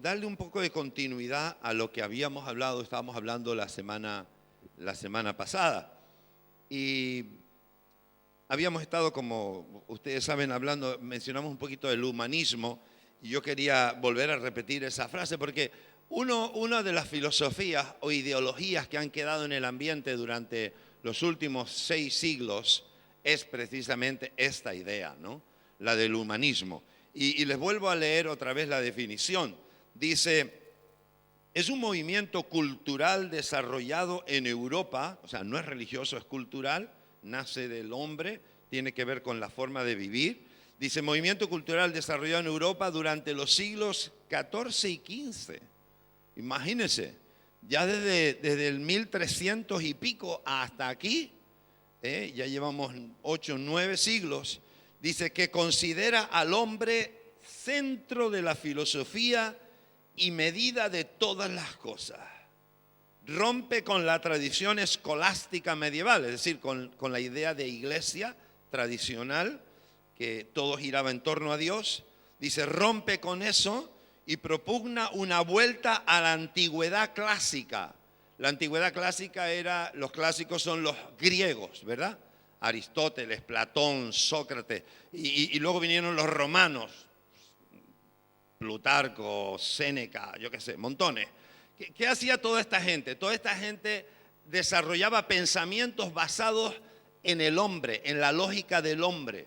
darle un poco de continuidad a lo que habíamos hablado, estábamos hablando la semana pasada. Y habíamos estado, como ustedes saben, hablando, mencionamos un poquito del humanismo, y yo quería volver a repetir esa frase porque una de las filosofías o ideologías que han quedado en el ambiente durante los últimos 6 siglos es precisamente esta idea, ¿no? La del humanismo. Y les vuelvo a leer otra vez la definición. Dice, es un movimiento cultural desarrollado en Europa, o sea, no es religioso, es cultural, nace del hombre, tiene que ver con la forma de vivir. Dice, movimiento cultural desarrollado en Europa durante los siglos XIV y XV. Imagínense, ya desde el 1300 y pico hasta aquí, ya llevamos 8 o 9 siglos, dice que considera al hombre centro de la filosofía y medida de todas las cosas. Rompe con la tradición escolástica medieval, es decir, con la idea de iglesia tradicional, que todo giraba en torno a Dios. Dice, rompe con eso y propugna una vuelta a la antigüedad clásica. La antigüedad clásica los clásicos son los griegos, ¿verdad? Aristóteles, Platón, Sócrates, y luego vinieron los romanos, Plutarco, Séneca, yo qué sé, montones. ¿Qué hacía toda esta gente? Toda esta gente desarrollaba pensamientos basados en el hombre, en la lógica del hombre.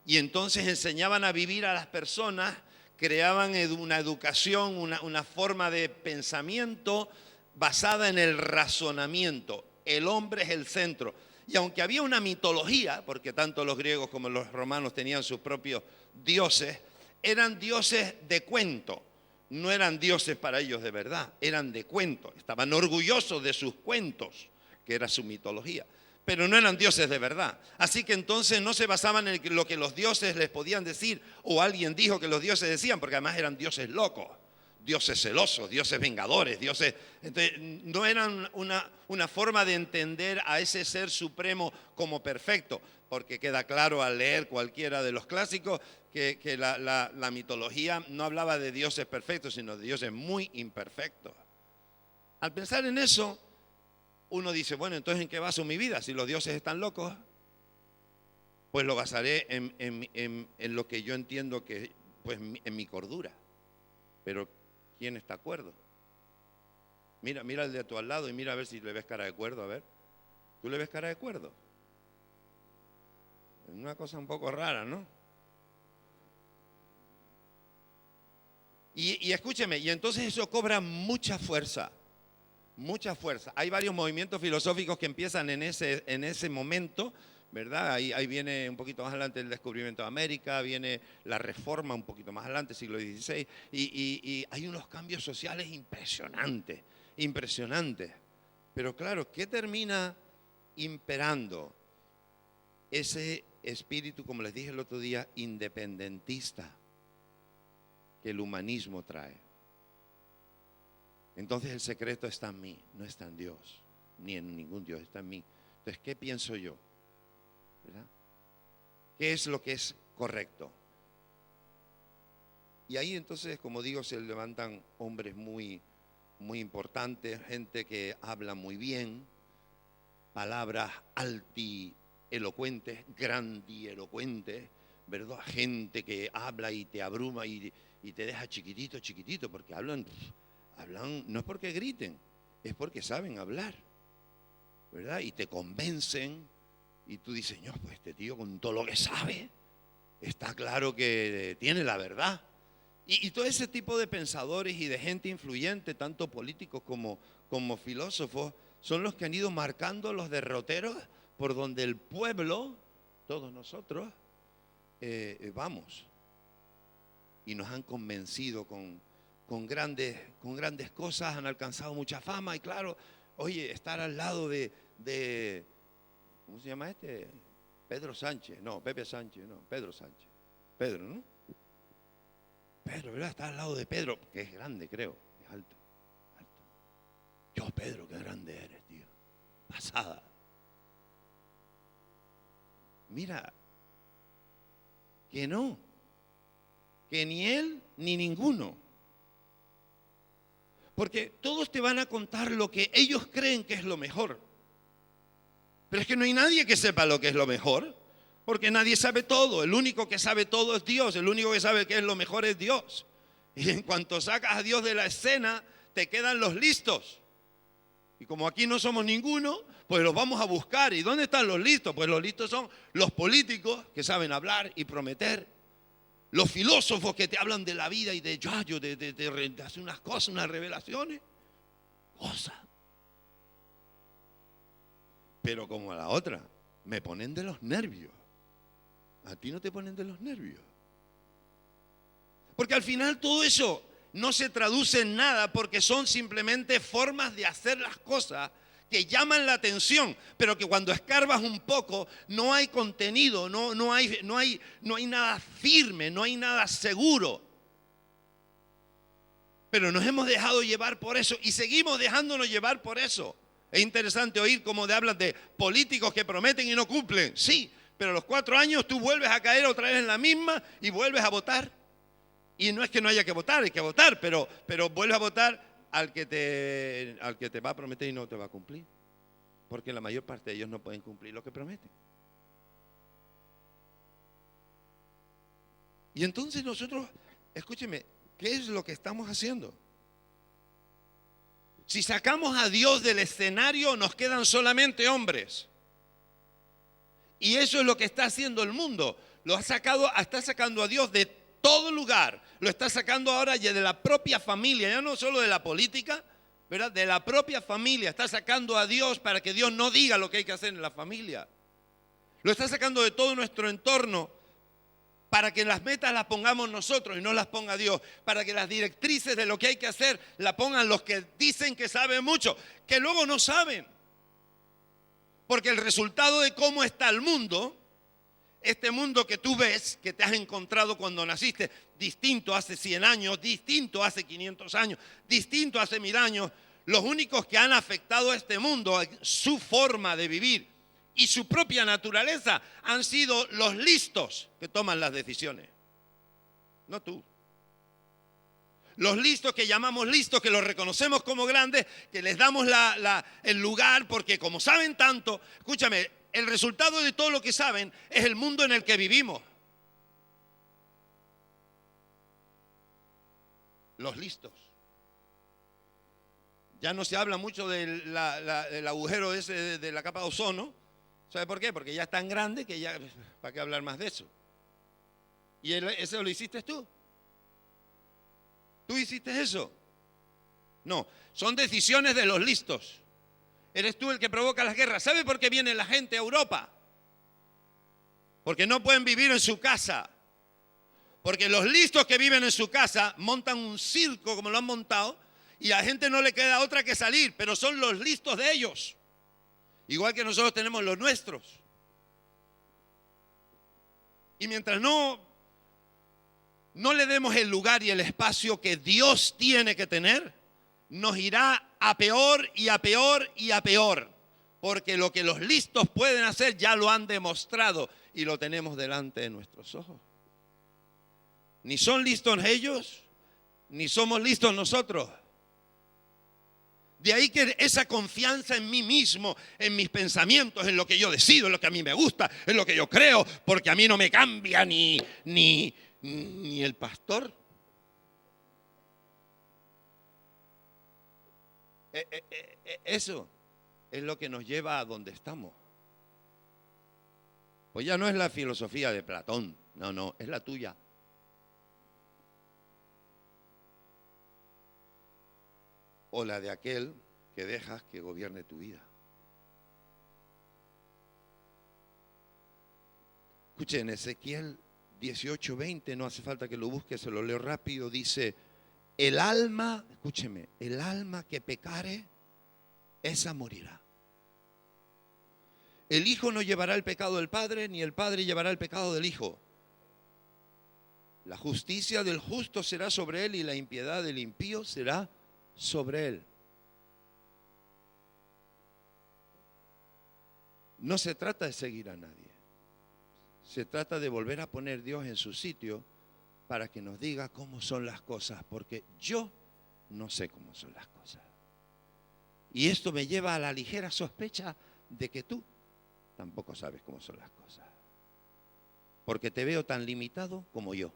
Y entonces enseñaban a vivir a las personas, creaban una educación, una forma de pensamiento basada en el razonamiento. El hombre es el centro. Y aunque había una mitología, porque tanto los griegos como los romanos tenían sus propios dioses, eran dioses de cuento, no eran dioses para ellos de verdad, eran de cuento, estaban orgullosos de sus cuentos, que era su mitología, pero no eran dioses de verdad. Así que entonces no se basaban en lo que los dioses les podían decir, o alguien dijo que los dioses decían, porque además eran dioses locos, dioses celosos, dioses vengadores, dioses. Entonces, no eran una forma de entender a ese ser supremo como perfecto, porque queda claro al leer cualquiera de los clásicos que la mitología no hablaba de dioses perfectos, sino de dioses muy imperfectos. Al pensar en eso, uno dice, bueno, entonces ¿en qué baso mi vida? Si los dioses están locos, pues lo basaré en lo que yo entiendo que, pues, en mi cordura. Pero ¿quién está de acuerdo? Mira el de a tu al lado y mira a ver si le ves cara de acuerdo, a ver. ¿Tú le ves cara de acuerdo? Es una cosa un poco rara, ¿no? Y escúcheme, y entonces eso cobra mucha fuerza, mucha fuerza. Hay varios movimientos filosóficos que empiezan en ese momento, ¿verdad? Ahí viene un poquito más adelante el descubrimiento de América, viene la reforma un poquito más adelante, siglo XVI, y hay unos cambios sociales impresionantes, impresionantes. Pero claro, ¿qué termina imperando? Ese espíritu, como les dije el otro día, independentista que el humanismo trae. Entonces el secreto está en mí, no está en Dios, ni en ningún Dios, está en mí. Entonces, ¿qué pienso yo? ¿Verdad? ¿Qué es lo que es correcto? Y ahí entonces, como digo, se levantan hombres muy, muy importantes, gente que habla muy bien, palabras altielocuentes, grandielocuentes, ¿verdad? Gente que habla y te abruma y te deja chiquitito, chiquitito, porque hablan, no es porque griten, es porque saben hablar, ¿verdad? Y te convencen y tú dices, no, pues este tío con todo lo que sabe, está claro que tiene la verdad. Y todo ese tipo de pensadores y de gente influyente, tanto políticos como filósofos, son los que han ido marcando los derroteros por donde el pueblo, todos nosotros, vamos. Y nos han convencido con grandes cosas, han alcanzado mucha fama. Y claro, oye, estar al lado de ¿cómo se llama este? Pedro Sánchez, no, Pepe Sánchez, no, Pedro Sánchez. Pedro, ¿no? Pedro, ¿verdad? Está al lado de Pedro, que es grande, creo, es alto, alto. Yo, Pedro, qué grande eres, tío. Pasada. Mira, que no, que ni él ni ninguno. Porque todos te van a contar lo que ellos creen que es lo mejor. Pero es que no hay nadie que sepa lo que es lo mejor, porque nadie sabe todo. El único que sabe todo es Dios. El único que sabe qué es lo mejor es Dios. Y en cuanto sacas a Dios de la escena, te quedan los listos. Y como aquí no somos ninguno, pues los vamos a buscar. ¿Y dónde están los listos? Pues los listos son los políticos que saben hablar y prometer. Los filósofos que te hablan de la vida y de hacer unas cosas, unas revelaciones. Cosas. Pero como a la otra, me ponen de los nervios. A ti no te ponen de los nervios. Porque al final todo eso no se traduce en nada porque son simplemente formas de hacer las cosas que llaman la atención, pero que cuando escarbas un poco no hay contenido, no hay nada firme, no hay nada seguro. Pero nos hemos dejado llevar por eso y seguimos dejándonos llevar por eso. Es interesante oír cómo hablan de políticos que prometen y no cumplen. Sí, pero a los 4 años tú vuelves a caer otra vez en la misma y vuelves a votar. Y no es que no haya que votar, hay que votar, pero vuelves a votar al que te va a prometer y no te va a cumplir. Porque la mayor parte de ellos no pueden cumplir lo que prometen. Y entonces nosotros, escúcheme, ¿qué es lo que estamos haciendo? Si sacamos a Dios del escenario, nos quedan solamente hombres. Y eso es lo que está haciendo el mundo. Está sacando a Dios de todo lugar. Lo está sacando ahora ya de la propia familia, ya no solo de la política, ¿verdad? De la propia familia. Está sacando a Dios para que Dios no diga lo que hay que hacer en la familia. Lo está sacando de todo nuestro entorno para que las metas las pongamos nosotros y no las ponga Dios. Para que las directrices de lo que hay que hacer las pongan los que dicen que saben mucho, que luego no saben. Porque el resultado de cómo está el mundo, este mundo que tú ves, que te has encontrado cuando naciste, distinto hace 100 años, distinto hace 500 años, distinto hace 1000 años, los únicos que han afectado a este mundo, su forma de vivir y su propia naturaleza, han sido los listos que toman las decisiones, no tú. Los listos que llamamos listos, que los reconocemos como grandes, que les damos el lugar porque como saben tanto, escúchame, el resultado de todo lo que saben es el mundo en el que vivimos. Los listos. Ya no se habla mucho del agujero ese de la capa de ozono. ¿Sabe por qué? Porque ya es tan grande que ya, ¿para qué hablar más de eso? ¿Y eso lo hiciste tú? ¿Tú hiciste eso? No, son decisiones de los listos. Eres tú el que provoca las guerras. ¿Sabe por qué viene la gente a Europa? Porque no pueden vivir en su casa. Porque los listos que viven en su casa montan un circo como lo han montado y a la gente no le queda otra que salir, pero son los listos de ellos. Igual que nosotros tenemos los nuestros. Y mientras no le demos el lugar y el espacio que Dios tiene que tener, nos irá a peor y a peor y a peor. Porque lo que los listos pueden hacer ya lo han demostrado y lo tenemos delante de nuestros ojos. Ni son listos ellos, ni somos listos nosotros. De ahí que esa confianza en mí mismo, en mis pensamientos, en lo que yo decido, en lo que a mí me gusta, en lo que yo creo, porque a mí no me cambia ni el pastor. Eso es lo que nos lleva a donde estamos. Pues ya no es la filosofía de Platón, no, es la tuya. O la de aquel que dejas que gobierne tu vida. Escuchen, Ezequiel 18:20, no hace falta que lo busque, se lo leo rápido, dice: el alma, escúcheme, el alma que pecare, esa morirá. El hijo no llevará el pecado del padre, ni el padre llevará el pecado del hijo. La justicia del justo será sobre él y la impiedad del impío será sobre él. No se trata de seguir a nadie. Se trata de volver a poner a Dios en su sitio para que nos diga cómo son las cosas. Porque yo no sé cómo son las cosas. Y esto me lleva a la ligera sospecha de que tú tampoco sabes cómo son las cosas. Porque te veo tan limitado como yo.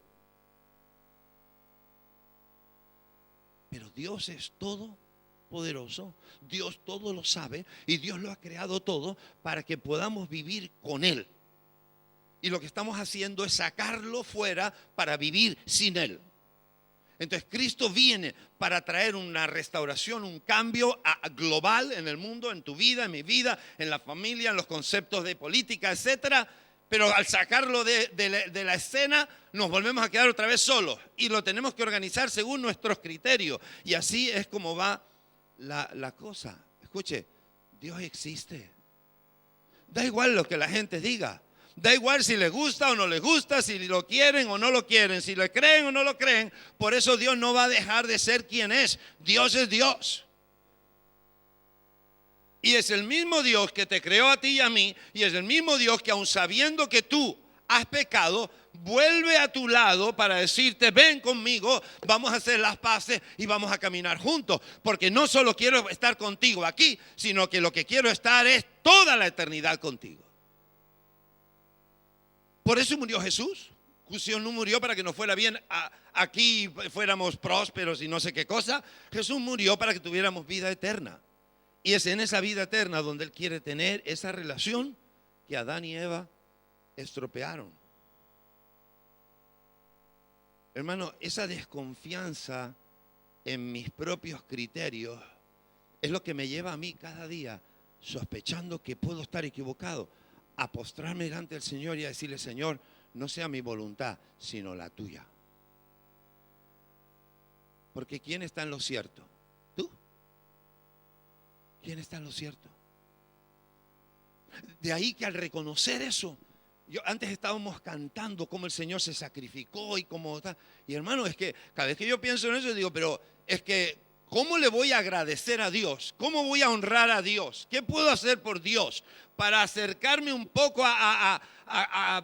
Pero Dios es todopoderoso. Dios todo lo sabe y Dios lo ha creado todo para que podamos vivir con Él. Y lo que estamos haciendo es sacarlo fuera para vivir sin Él. Entonces Cristo viene para traer una restauración, un cambio global en el mundo, en tu vida, en mi vida, en la familia, en los conceptos de política, etcétera. Pero al sacarlo de la escena, nos volvemos a quedar otra vez solos. Y lo tenemos que organizar según nuestros criterios. Y así es como va la cosa. Escuche, Dios existe. Da igual lo que la gente diga. Da igual si les gusta o no les gusta, si lo quieren o no lo quieren, si lo creen o no lo creen. Por eso Dios no va a dejar de ser quien es. Dios es Dios. Y es el mismo Dios que te creó a ti y a mí. Y es el mismo Dios que aun sabiendo que tú has pecado, vuelve a tu lado para decirte, ven conmigo, vamos a hacer las paces y vamos a caminar juntos. Porque no solo quiero estar contigo aquí, sino que lo que quiero estar es toda la eternidad contigo. Por eso murió Jesús. Jesús no murió para que nos fuera bien aquí, fuéramos prósperos y no sé qué cosa. Jesús murió para que tuviéramos vida eterna. Y es en esa vida eterna donde Él quiere tener esa relación que Adán y Eva estropearon. Hermano, esa desconfianza en mis propios criterios es lo que me lleva a mí cada día, sospechando que puedo estar equivocado, a postrarme delante del Señor y a decirle, Señor, no sea mi voluntad, sino la tuya. Porque ¿quién está en lo cierto? ¿Tú? ¿Quién está en lo cierto? De ahí que al reconocer eso, antes estábamos cantando cómo el Señor se sacrificó y cómo está. Y hermano, es que cada vez que yo pienso en eso, digo, pero es que ¿cómo le voy a agradecer a Dios? ¿Cómo voy a honrar a Dios? ¿Qué puedo hacer por Dios para acercarme un poco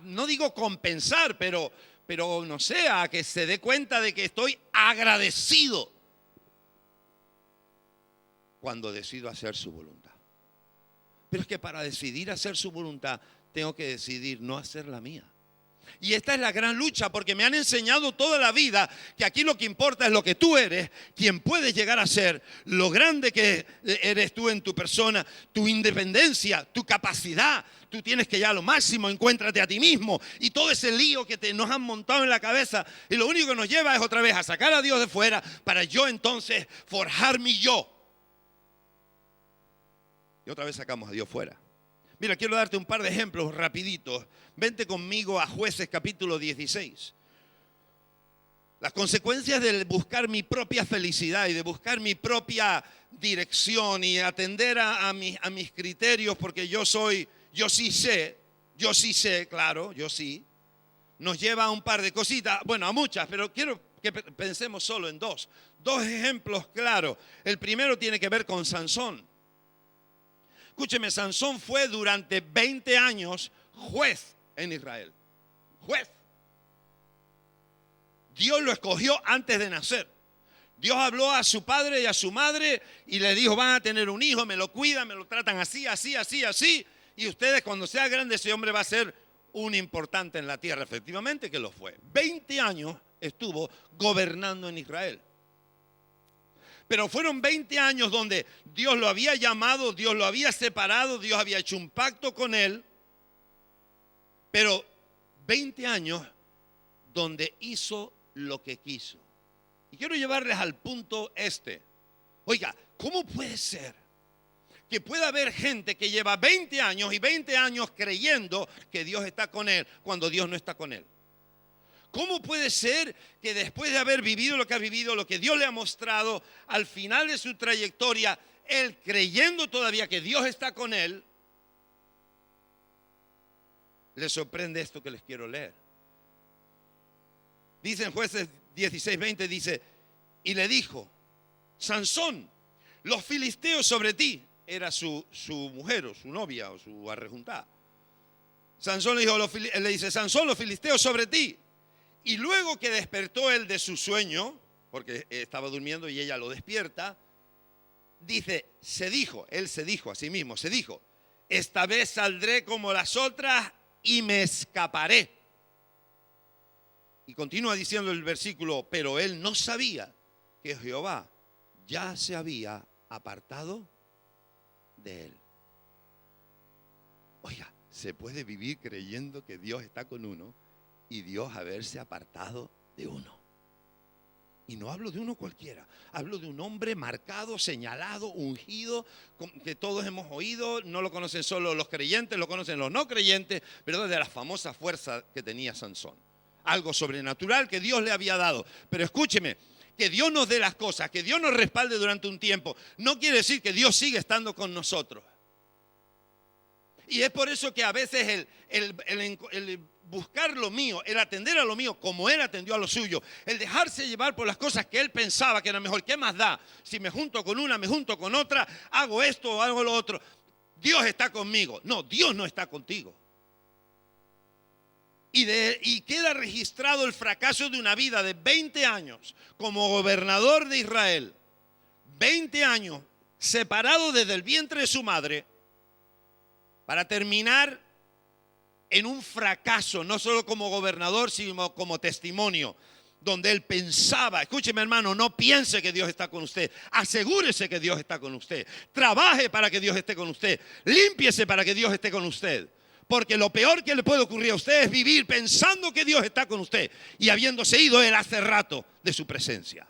no digo compensar, pero no sé, a que se dé cuenta de que estoy agradecido cuando decido hacer su voluntad? Pero es que para decidir hacer su voluntad tengo que decidir no hacer la mía. Y esta es la gran lucha, porque me han enseñado toda la vida que aquí lo que importa es lo que tú eres, quién puedes llegar a ser, lo grande que eres tú en tu persona, tu independencia, tu capacidad. Tú tienes que ya lo máximo, encuéntrate a ti mismo y todo ese lío que nos han montado en la cabeza. Y lo único que nos lleva es otra vez a sacar a Dios de fuera para yo entonces forjar mi yo. Y otra vez sacamos a Dios fuera. Mira, quiero darte un par de ejemplos rapiditos. Vente conmigo a Jueces capítulo 16. Las consecuencias de buscar mi propia felicidad y de buscar mi propia dirección y atender a mis criterios, porque yo sí sé, claro, yo sí. Nos lleva a un par de cositas, bueno, a muchas, pero quiero que pensemos solo en dos. Dos ejemplos claros. El primero tiene que ver con Sansón. Escúcheme, Sansón fue durante 20 años juez en Israel. Juez. Dios lo escogió antes de nacer. Dios habló a su padre y a su madre y le dijo, van a tener un hijo, me lo cuidan, me lo tratan así, así, así, así. Y ustedes cuando sea grande ese hombre va a ser un importante en la tierra. Efectivamente que lo fue. 20 años estuvo gobernando en Israel. Pero fueron 20 años donde Dios lo había llamado, Dios lo había separado, Dios había hecho un pacto con él. Pero 20 años donde hizo lo que quiso. Y quiero llevarles al punto este. Oiga, ¿cómo puede ser que pueda haber gente que lleva 20 años y 20 años creyendo que Dios está con él cuando Dios no está con él? ¿Cómo puede ser que después de haber vivido lo que ha vivido, lo que Dios le ha mostrado, al final de su trayectoria, él creyendo todavía que Dios está con él, le sorprende esto que les quiero leer? Dice en Jueces 16:20, dice, y le dijo, Sansón, los filisteos sobre ti, era su mujer o su novia o su arrejuntada. Sansón le dice, Sansón, los filisteos sobre ti. Y luego que despertó él de su sueño, porque estaba durmiendo y ella lo despierta. Dice, él se dijo a sí mismo, esta vez saldré como las otras y me escaparé. Y continúa diciendo el versículo, pero él no sabía que Jehová ya se había apartado de él. Oiga, se puede vivir creyendo que Dios está con uno y Dios haberse apartado de uno. Y no hablo de uno cualquiera, hablo de un hombre marcado, señalado, ungido, que todos hemos oído, no lo conocen solo los creyentes, lo conocen los no creyentes, pero de la famosa fuerza que tenía Sansón. Algo sobrenatural que Dios le había dado. Pero escúcheme, que Dios nos dé las cosas, que Dios nos respalde durante un tiempo, no quiere decir que Dios sigue estando con nosotros. Y es por eso que a veces el buscar lo mío, el atender a lo mío como él atendió a lo suyo, el dejarse llevar por las cosas que él pensaba que era mejor. ¿Qué más da? Si me junto con una, me junto con otra, hago esto o hago lo otro. Dios está conmigo. No, Dios no está contigo. Y queda registrado el fracaso de una vida de 20 años como gobernador de Israel. 20 años separado desde el vientre de su madre para terminar en un fracaso, no solo como gobernador, sino como testimonio, donde él pensaba, escúcheme hermano, no piense que Dios está con usted, asegúrese que Dios está con usted, trabaje para que Dios esté con usted, límpiese para que Dios esté con usted, porque lo peor que le puede ocurrir a usted es vivir pensando que Dios está con usted y habiéndose ido él hace rato de su presencia.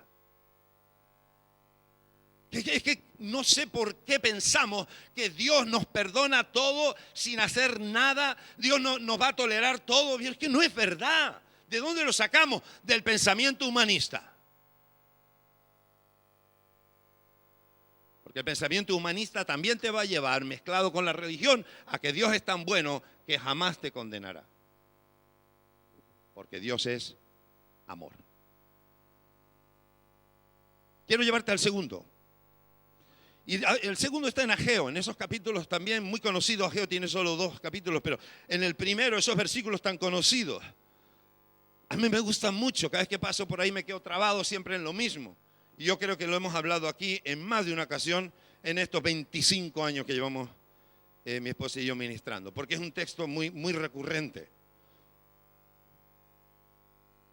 Es que no sé por qué pensamos que Dios nos perdona todo sin hacer nada. Dios nos va a tolerar todo. Es que no es verdad. ¿De dónde lo sacamos? Del pensamiento humanista. Porque el pensamiento humanista también te va a llevar, mezclado con la religión, a que Dios es tan bueno que jamás te condenará. Porque Dios es amor. Quiero llevarte al segundo. Y el segundo está en Ageo, en esos capítulos también muy conocidos. Ageo tiene solo 2 capítulos, pero en el primero, esos versículos tan conocidos. A mí me gustan mucho, cada vez que paso por ahí me quedo trabado siempre en lo mismo. Y yo creo que lo hemos hablado aquí en más de una ocasión en estos 25 años que llevamos mi esposa y yo ministrando, porque es un texto muy, muy recurrente.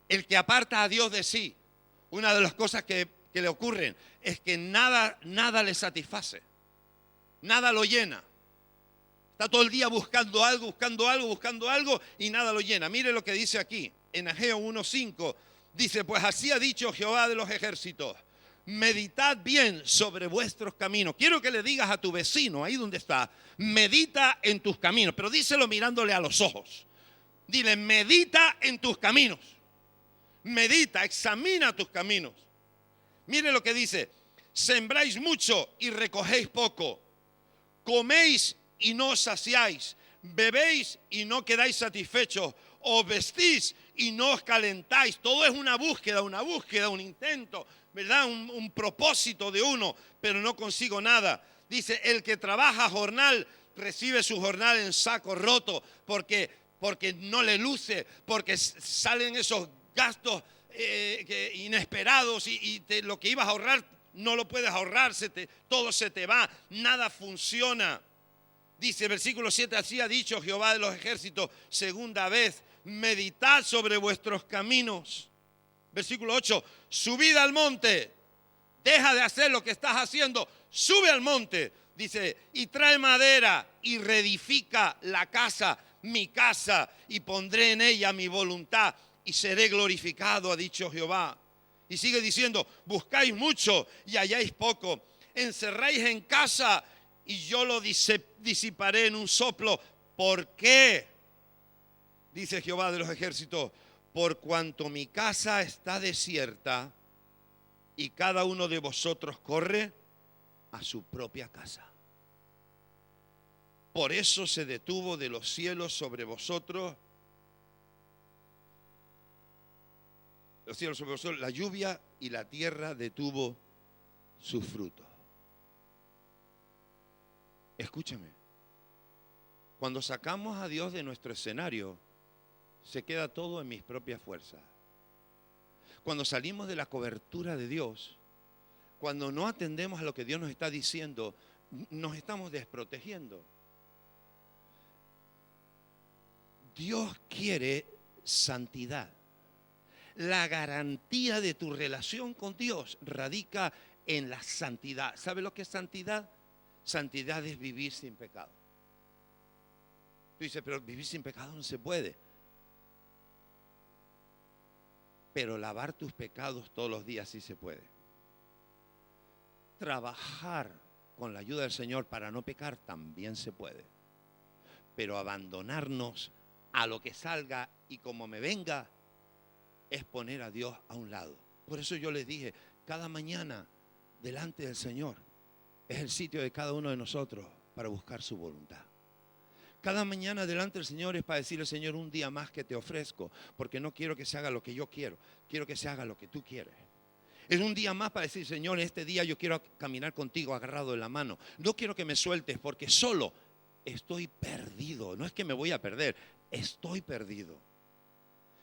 El que aparta a Dios de sí, una de las cosas que le ocurren es que nada le satisface, nada lo llena. Está todo el día buscando algo y nada lo llena. Mire lo que dice aquí en Ageo 1:5. Dice, pues así ha dicho Jehová de los ejércitos, meditad bien sobre vuestros caminos. Quiero que le digas a tu vecino, ahí donde está, medita en tus caminos, pero díselo mirándole a los ojos. Dile, medita en tus caminos. Medita, examina tus caminos. Mire lo que dice, sembráis mucho y recogéis poco, coméis y no os saciáis, bebéis y no quedáis satisfechos, os vestís y no os calentáis. Todo es una búsqueda, un intento, ¿verdad? Un propósito de uno, pero no consigo nada. Dice, el que trabaja jornal recibe su jornal en saco roto, porque no le luce, porque salen esos gastos inesperados y lo que ibas a ahorrar no lo puedes ahorrar, todo se te va, nada funciona. Dice versículo 7, así ha dicho Jehová de los ejércitos, segunda vez, meditad sobre vuestros caminos. Versículo 8, subid al monte, deja de hacer lo que estás haciendo, sube al monte, dice, y trae madera y reedifica la casa, mi casa, y pondré en ella mi voluntad y seré glorificado, ha dicho Jehová. Y sigue diciendo, buscáis mucho y halláis poco, encerráis en casa y yo lo disiparé en un soplo. ¿Por qué? Dice Jehová de los ejércitos, por cuanto mi casa está desierta y cada uno de vosotros corre a su propia casa. Por eso se detuvo de los cielos sobre vosotros, la lluvia, y la tierra detuvo su fruto. Escúchame, cuando sacamos a Dios de nuestro escenario, se queda todo en mis propias fuerzas. cuando salimos de la cobertura de Dios, cuando no atendemos a lo que Dios nos está diciendo, nos estamos desprotegiendo. Dios quiere santidad. La garantía de tu relación con Dios radica en la santidad. ¿Sabe lo que es santidad? Santidad es vivir sin pecado. Tú dices, pero vivir sin pecado no se puede. Pero lavar tus pecados todos los días sí se puede. Trabajar con la ayuda del Señor para no pecar también se puede. Pero abandonarnos a lo que salga y como me venga es poner a Dios a un lado. Por eso yo les dije, cada mañana delante del Señor es el sitio de cada uno de nosotros para buscar su voluntad. Cada mañana delante del Señor es para decirle, Señor, un día más que te ofrezco, porque no quiero que se haga lo que yo quiero, quiero que se haga lo que tú quieres. Es un día más para decir, Señor, este día yo quiero caminar contigo agarrado de la mano. No quiero que me sueltes porque solo estoy perdido. No es que me voy a perder, estoy perdido.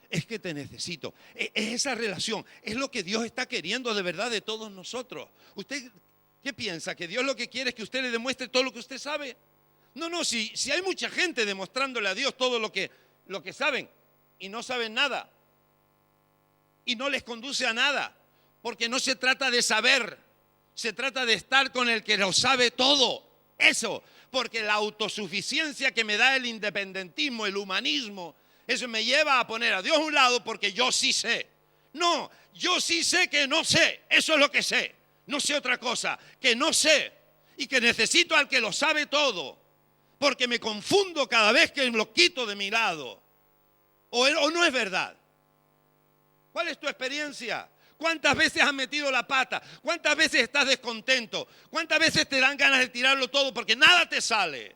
Es que te necesito. Es esa relación, es lo que Dios está queriendo de verdad de todos nosotros. ¿Usted qué piensa? ¿Que Dios lo que quiere es que usted le demuestre todo lo que usted sabe? No, si hay mucha gente demostrándole a Dios todo lo que saben y no saben nada y no les conduce a nada, porque no se trata de saber, se trata de estar con el que lo sabe todo. Eso, porque la autosuficiencia que me da el independentismo, el humanismo, eso me lleva a poner a Dios a un lado porque yo sí sé. No, yo sí sé que no sé, eso es lo que sé. No sé otra cosa, que no sé y que necesito al que lo sabe todo. Porque me confundo cada vez que lo quito de mi lado. ¿O no es verdad? ¿Cuál es tu experiencia? ¿Cuántas veces has metido la pata? ¿Cuántas veces estás descontento? ¿Cuántas veces te dan ganas de tirarlo todo porque nada te sale?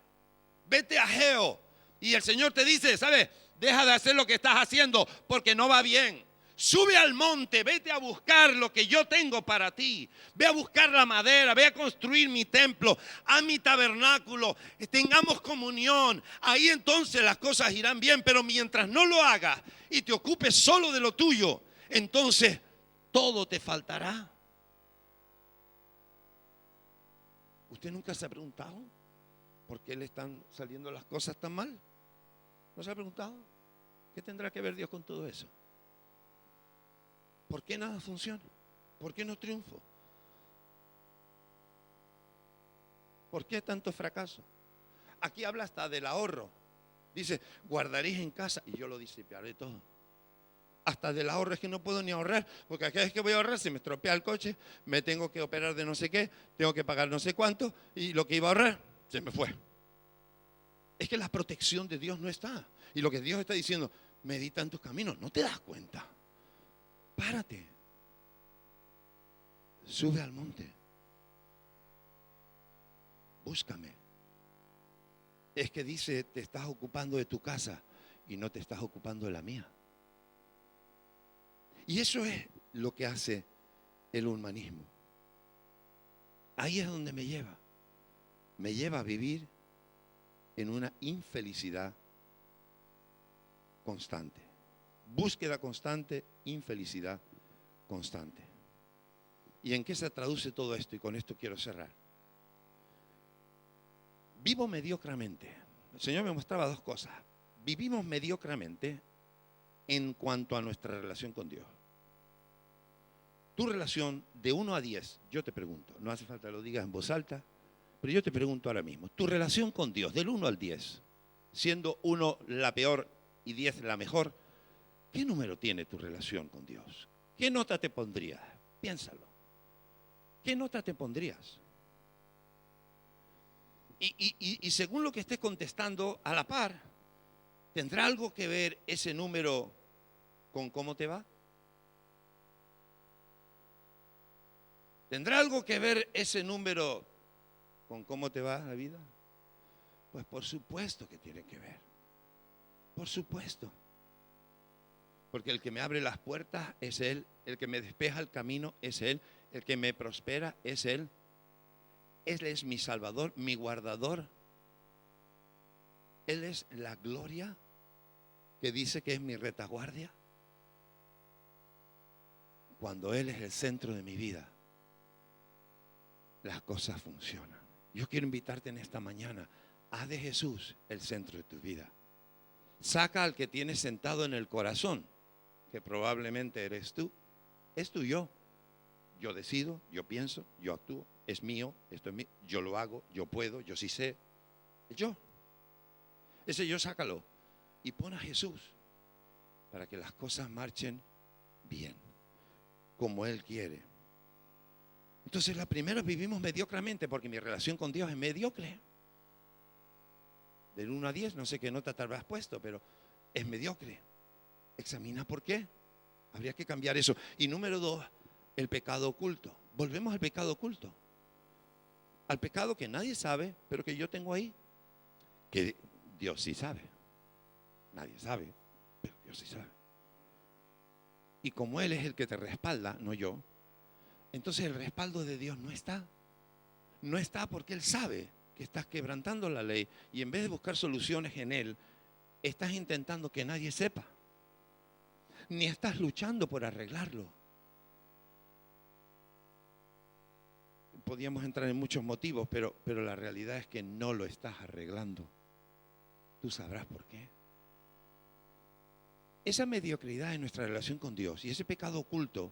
Vete a Geo. Y el Señor te dice, ¿sabes? Deja de hacer lo que estás haciendo porque no va bien. Sube al monte, vete a buscar lo que yo tengo para ti. Ve a buscar la madera, ve a construir mi templo, a mi tabernáculo, tengamos comunión. Ahí entonces las cosas irán bien, pero mientras no lo hagas y te ocupes solo de lo tuyo, entonces todo te faltará. ¿Usted nunca se ha preguntado por qué le están saliendo las cosas tan mal? ¿No se ha preguntado? ¿Qué tendrá que ver Dios con todo eso? ¿Por qué nada funciona? ¿Por qué no triunfo? ¿Por qué tanto fracaso? Aquí habla hasta del ahorro. Dice, guardaréis en casa y yo lo disiparé todo. Hasta del ahorro es que no puedo ni ahorrar, porque cada vez que voy a ahorrar se me estropea el coche, me tengo que operar de no sé qué, tengo que pagar no sé cuánto y lo que iba a ahorrar se me fue. Es que la protección de Dios no está. Y lo que Dios está diciendo, medita en tus caminos, no te das cuenta. Párate, sube al monte, búscame. Es que dice, te estás ocupando de tu casa y no te estás ocupando de la mía. Y eso es lo que hace el humanismo. Ahí es donde me lleva a vivir en una infelicidad constante. Búsqueda constante, infelicidad constante. ¿Y en qué se traduce todo esto? Y con esto quiero cerrar. Vivo mediocremente. El Señor me mostraba dos cosas. Vivimos mediocremente en cuanto a nuestra relación con Dios. Tu relación de 1 a 10, yo te pregunto, no hace falta que lo digas en voz alta, pero yo te pregunto ahora mismo, tu relación con Dios, del 1 al 10, siendo 1 la peor y 10 la mejor, ¿qué número tiene tu relación con Dios? ¿Qué nota te pondrías? Piénsalo. ¿Qué nota te pondrías? Y según lo que estés contestando a la par, ¿tendrá algo que ver ese número con cómo te va? ¿Tendrá algo que ver ese número con cómo te va la vida? Pues por supuesto que tiene que ver. Por supuesto. Porque el que me abre las puertas es Él, el que me despeja el camino es Él, el que me prospera es Él. Él es mi Salvador, mi guardador. Él es la gloria que dice que es mi retaguardia. cuando Él es el centro de mi vida, las cosas funcionan. Yo quiero invitarte en esta mañana, haz de Jesús el centro de tu vida. Saca al que tienes sentado en el corazón, que probablemente eres tú. Es tuyo. Yo decido, yo pienso, yo actúo. Es mío, esto es mío. Yo lo hago, yo puedo, yo sí sé. Yo. Ese yo sácalo y pon a Jesús para que las cosas marchen bien, como Él quiere. Entonces, la primera vivimos mediocremente porque mi relación con Dios es mediocre. Del 1 a 10, no sé qué nota te habrás puesto, pero es mediocre. Examina por qué. Habría que cambiar eso. Y número 2, el pecado oculto. Volvemos al pecado oculto. Al pecado que nadie sabe, pero que yo tengo ahí. Que Dios sí sabe. Nadie sabe, pero Dios sí sabe. Y como Él es el que te respalda, no yo, entonces el respaldo de Dios no está. No está porque Él sabe que estás quebrantando la ley y en vez de buscar soluciones en Él, estás intentando que nadie sepa. Ni estás luchando por arreglarlo. Podríamos entrar en muchos motivos, pero la realidad es que no lo estás arreglando. Tú sabrás por qué. Esa mediocridad en nuestra relación con Dios y ese pecado oculto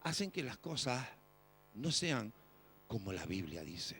hacen que las cosas no sean como la Biblia dice.